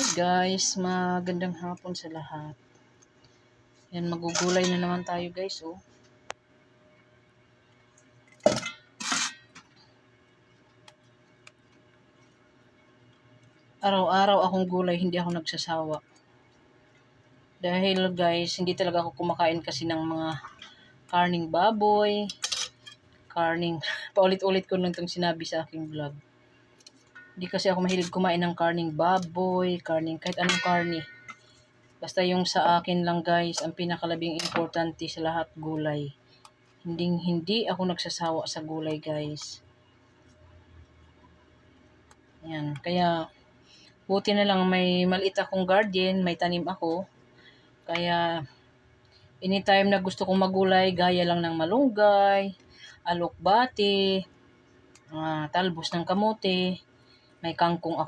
Hey guys, magandang hapon sa lahat. Yan, magugulay na naman tayo guys, oh. Araw-araw akong gulay, hindi ako nagsasawa. Dahil guys, hindi talaga ako kumakain kasi ng mga karning baboy, paulit-ulit ko lang itong sinabi sa aking vlog. Hindi kasi ako mahilig kumain ng karning baboy, kahit anong karni. Basta yung sa akin lang guys, ang pinakalabing importante sa lahat, gulay. Hindi ako nagsasawa sa gulay guys. Yan, kaya buti na lang may maliit akong garden, may tanim ako. Kaya anytime na gusto kong magulay, gaya lang ng malunggay, alokbati, talbos ng kamote, may kangkong ako.